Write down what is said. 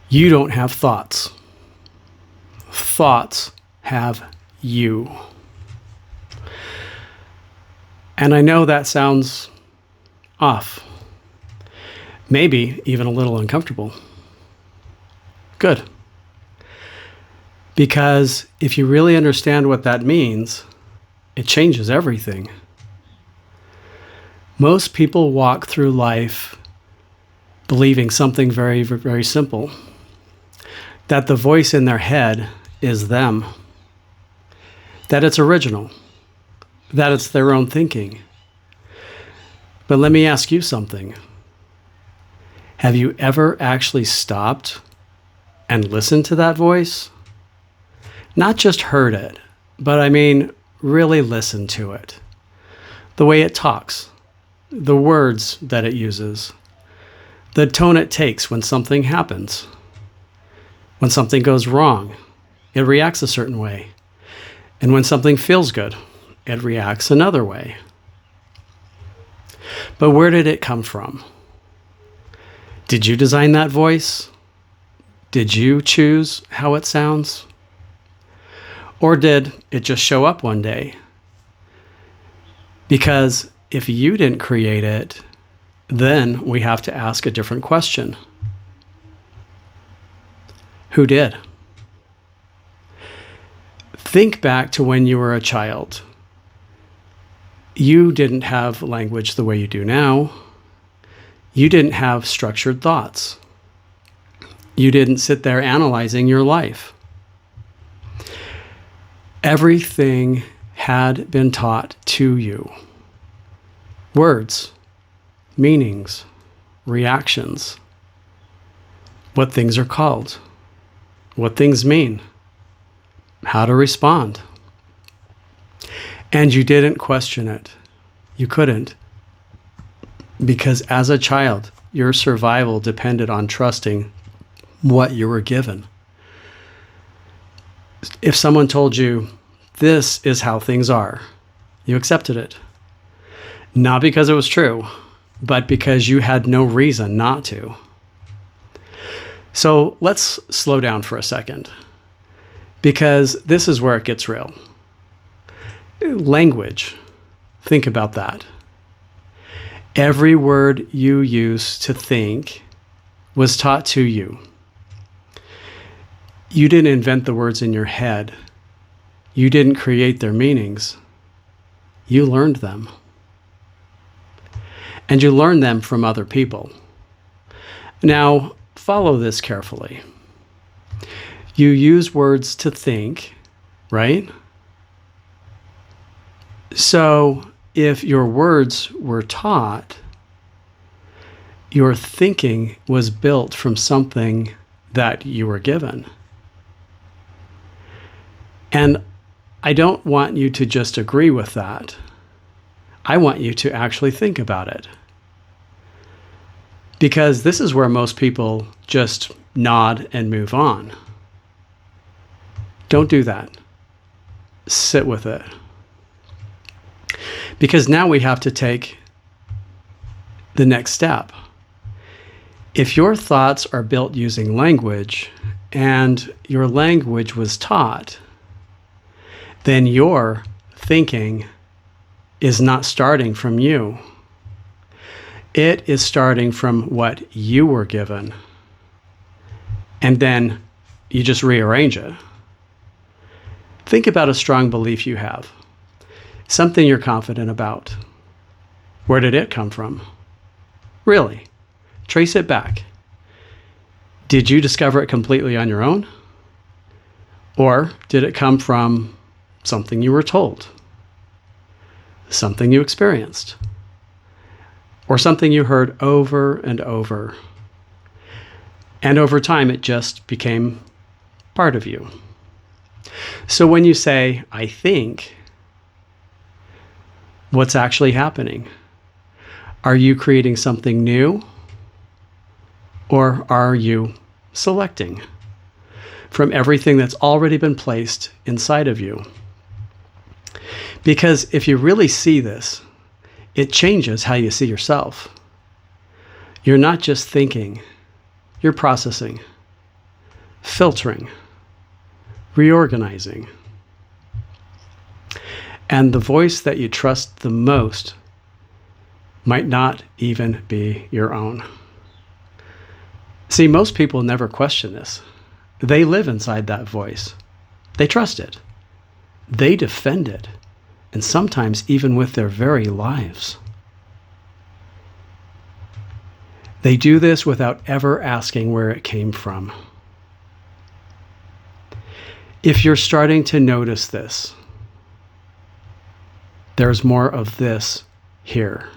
You don't have thoughts. Thoughts have you. And I know that sounds off. Maybe even a little uncomfortable. Good. Because if you really understand what that means, it changes everything. Most people walk through life believing something very, very simple. That the voice in their head is them. That it's original. That it's their own thinking. But let me ask you something. Have you ever actually stopped and listened to that voice? Not just heard it, but really listened to it. The way it talks, the words that it uses, the tone it takes when something happens. When something goes wrong, it reacts a certain way. And when something feels good, it reacts another way. But where did it come from? Did you design that voice? Did you choose how it sounds? Or did it just show up one day? Because if you didn't create it, then we have to ask a different question. Who did? Think back to when you were a child. You didn't have language the way you do now. You didn't have structured thoughts. You didn't sit there analyzing your life. Everything had been taught to you. Words, meanings, reactions, what things are called, what things mean, how to respond. And you didn't question it. You couldn't. Because as a child, your survival depended on trusting what you were given. If someone told you, this is how things are, you accepted it. Not because it was true, but because you had no reason not to. So let's slow down for a second, because this is where it gets real. Language. Think about that. Every word you use to think was taught to you. You didn't invent the words in your head. You didn't create their meanings. You learned them. And you learned them from other people. Now, follow this carefully. You use words to think, right? So, if your words were taught, your thinking was built from something that you were given. And I don't want you to just agree with that. I want you to actually think about it. Because this is where most people just nod and move on. Don't do that. Sit with it. Because now we have to take the next step. If your thoughts are built using language and your language was taught, then your thinking is not starting from you. It is starting from what you were given. And then you just rearrange it. Think about a strong belief you have. Something you're confident about. Where did it come from? Really? Trace it back. Did you discover it completely on your own? Or did it come from something you were told? Something you experienced? Or something you heard over and over? And over time, it just became part of you. So when you say, I think, what's actually happening? Are you creating something new? Or are you selecting from everything that's already been placed inside of you? Because if you really see this, it changes how you see yourself. You're not just thinking, you're processing. filtering, reorganizing. And the voice that you trust the most might not even be your own. See, most people never question this. They live inside that voice. They trust it. They defend it, and sometimes even with their very lives. They do this without ever asking where it came from. If you're starting to notice this, there's more of this here.